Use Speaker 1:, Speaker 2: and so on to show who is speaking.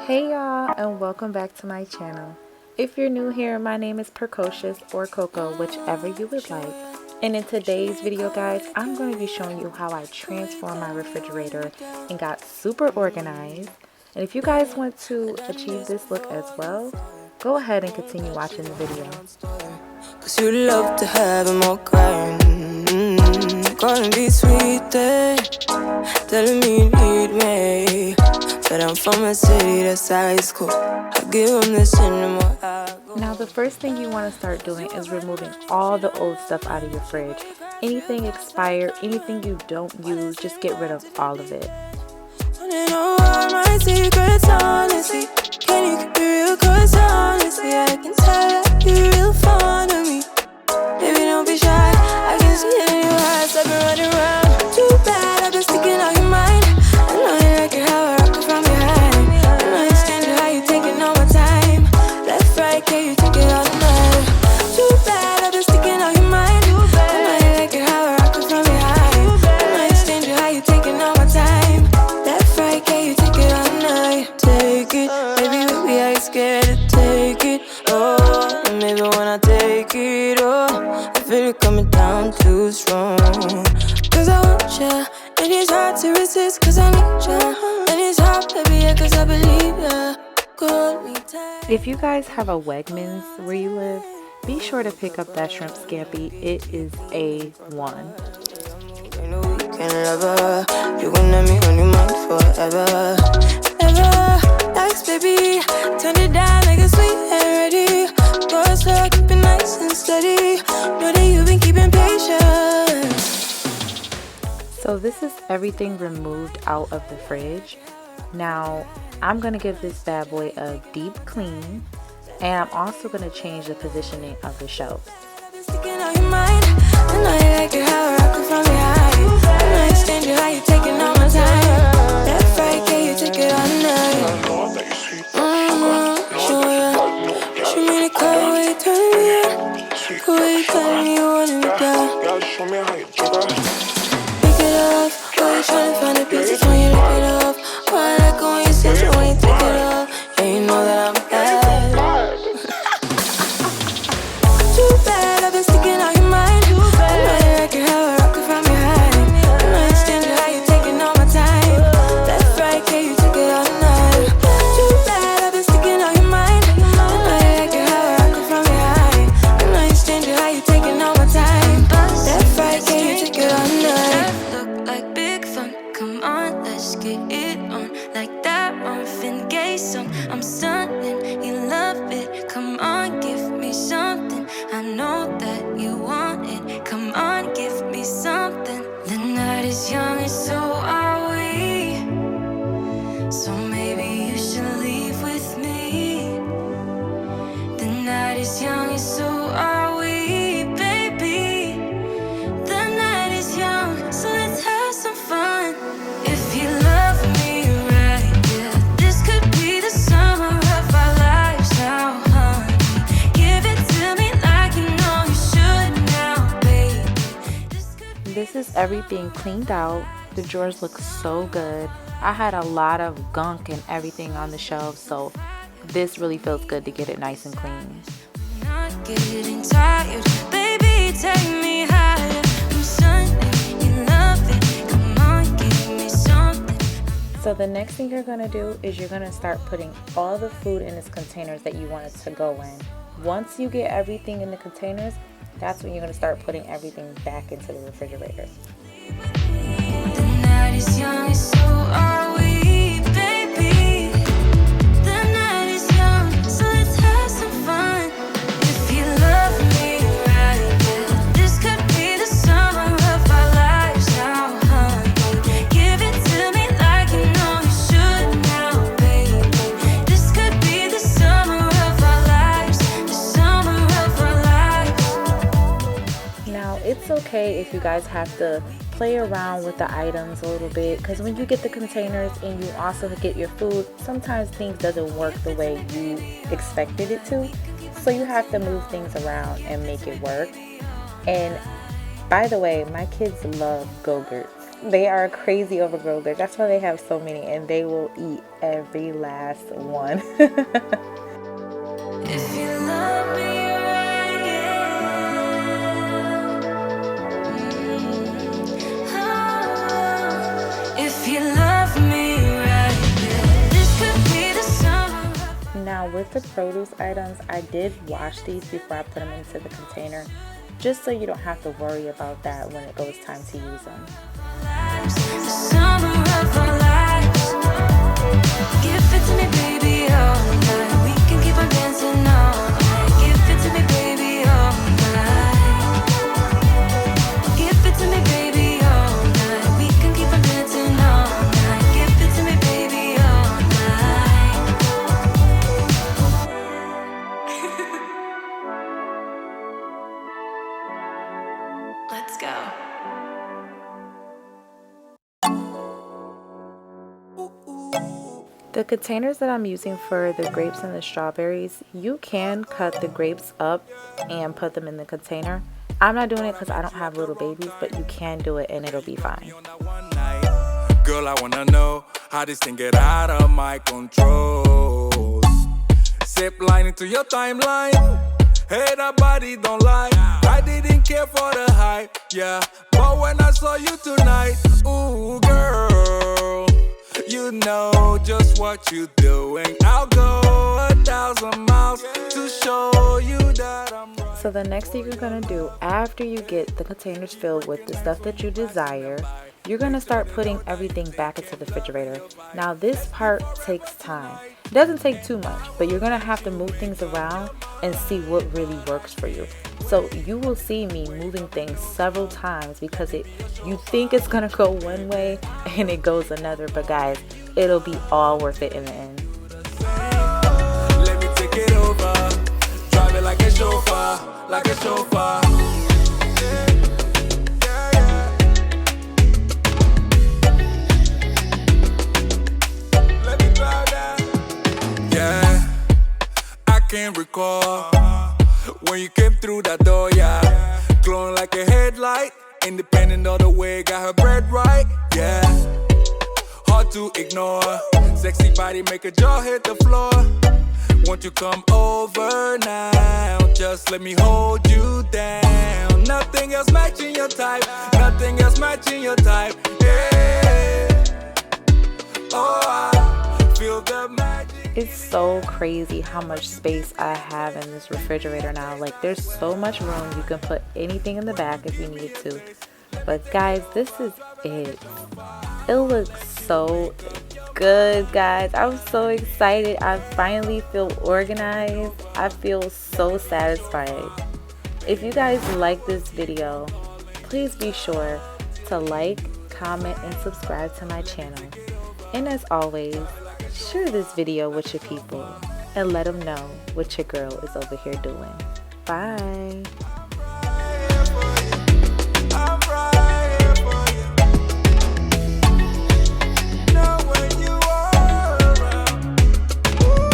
Speaker 1: Hey y'all, and welcome back to my channel. If you're new here, my name is Precocious or Coco, whichever you would like. And in today's video guys, I'm going to be showing you how I transformed my refrigerator and got super organized. And if you guys want to achieve this look as well, go ahead and continue watching the video.
Speaker 2: Cause you love to have them all crying, calling me sweet, telling me you need me. But I'm from a city that's high school. I give them this anymore.
Speaker 1: Now the first thing you want to start doing is removing all the old stuff out of your fridge. Anything expired, anything you don't use, just get rid of all of it.
Speaker 2: I know all my secrets, honestly. Can you keep it real? Cause honestly, I can tell that you're real fond of me. Baby, don't be shy. I can see it in your eyes. I've been running around. Too bad I've been sticking out your mind. I know you like it how I rock it from behind. I know you stand it how you taking all my time. Left, right, can you take it all night? Too bad I've been sticking out your mind. I know you like it how I rock it from behind. I know you stand it how you taking all my time. Left, right, can you take it all night? Take it, baby, baby, I ain't scared to take it. Oh, and maybe when I take it, oh, I feel it coming down too strong. Cause I want ya, and it's hard to resist. Cause I need ya, and it's hard, baby, yeah, cause I believe ya. Hold me tight.
Speaker 1: If you guys have a Wegmans where you live, be sure to pick up that shrimp scampi. It is A1.
Speaker 2: You know we can love her. You gon' let me on your mind forever. Ever, thanks, baby. Turn it down like a sweet and ready. Go slow, keep it nice and steady. Know that you've been keeping patience.
Speaker 1: So this is everything removed out of the fridge. Now I'm gonna give this bad boy a deep clean, and I'm also gonna change the positioning of the shelves.
Speaker 2: Sticking out your mind. I know you like it how I rock it from behind. I know you stand it how you taking all my time. Left, right, can you take it all night? Sure, yeah. She made it call when you turn me on. When you tell me you want me down. Pick it off. Why you tryna find the pieces when you lick it off? Why I like it when you sit it when you take it off? And you know that I'm bad. Too bad I've been sticking out your mind. I know you like it how I rock it from behind. I know you stand it how you taking all my time. Left, right, can you take it all night? Too bad I've been sticking out your mind. I know you like it how I rock it from behind. I know you stand it how you taking all my time. Left, right, can you take it all night?
Speaker 3: Look like big fun. Come on, let's get it on. Like that Marvin Gaye song. I'm stunning, you love it. Come on, give me something. I know that you want it. Come on, give me something. The night is young and so are we. So maybe you should leave with me. The night is young and so are we, baby. The night is young, so let's have some fun. If you love me right, yeah, this could be the summer of our lives now, honey. Give it to me like you know you should now, baby.
Speaker 1: This is everything cleaned out. The drawers look so good. I had a lot of gunk and everything on the shelves, so this really feels good to get it nice and clean.
Speaker 3: Not getting tired, baby, take me higher. I'm Sunday, you love it. Come on, give me something.
Speaker 1: So the next thing you're gonna do is you're gonna start putting all the food in its containers that you want it to go in. Once you get everything in the containers, that's when you're gonna start putting everything back into the refrigerator.
Speaker 3: The night is young, and so are we, baby. The night is young, so let's have some fun. If you love me right, yeah, this could be the summer of our lives now, honey. Give it to me like you know you should now, baby. This could be the summer of our lives, the summer of our lives.
Speaker 1: Now it's okay if you guys have to play around with the items a little bit, because when you get the containers and you also get your food, sometimes things doesn't work the way you expected it to, so you have to move things around and make it work. And by the way, my kids love Go-Gurts. They are crazy overgrowers. That's why they have so many, and they will eat every last one.
Speaker 3: If you love me right, yeah. Oh, if you love me right, yeah. This could be the summer of
Speaker 1: Now with the produce items, I did wash these before I put them into the container, just so you don't have to worry about that when it goes time to use them.
Speaker 3: lives, the summer of our lives. Give it to me, baby, all night. We can keep on dancing all night. Give it to me, baby, all night. Give it to me, baby, all night. We can keep on dancing all night. Give it to me, baby, all night. Let's go.
Speaker 1: The containers that I'm using for the grapes and the strawberries, you can cut the grapes up and put them in the container. I'm not doing it because I don't have little babies, but you can do it and it'll be fine.
Speaker 4: Girl, I wanna know how this thing get out of my control. Zip line into your timeline. Hey, that body don't lie. I didn't care for the hype, yeah. But when I saw you tonight, ooh, girl, you know just what you're doing. I'll go 1,000 miles to show you that I'm right.
Speaker 1: So the next thing you're going to do after you get the containers filled with the stuff that you desire, you're going to start putting everything back into the refrigerator. Now this part takes time. It doesn't take too much, but you're going to have to move things around and see what really works for you. So you will see me moving things several times because you think it's going to go one way and it goes another, but guys, it'll be all worth it in the end.
Speaker 4: Let me take it over. Drive it like a chauffeur, like a chauffeur. Let me drive that. Yeah, I can't recall when you came through that door, yeah. Glowing like a headlight, independent of the way, got her bread right, yeah. Hard to ignore, sexy body make a jaw hit the floor. Won't you come over now? Just let me hold you down. Nothing else matching your type. Nothing else matching your type. Yeah. Oh, I feel the magic.
Speaker 1: It's so crazy how much space I have in this refrigerator now. Like, there's so much room. You can put anything in the back if you need to. But guys, this is it. It looks so good, guys. I'm so excited. I finally feel organized. I feel so satisfied. If you guys like this video, please be sure to like, comment, and subscribe to my channel. And as always, share this video with your people and let them know what your girl is over here doing. Bye.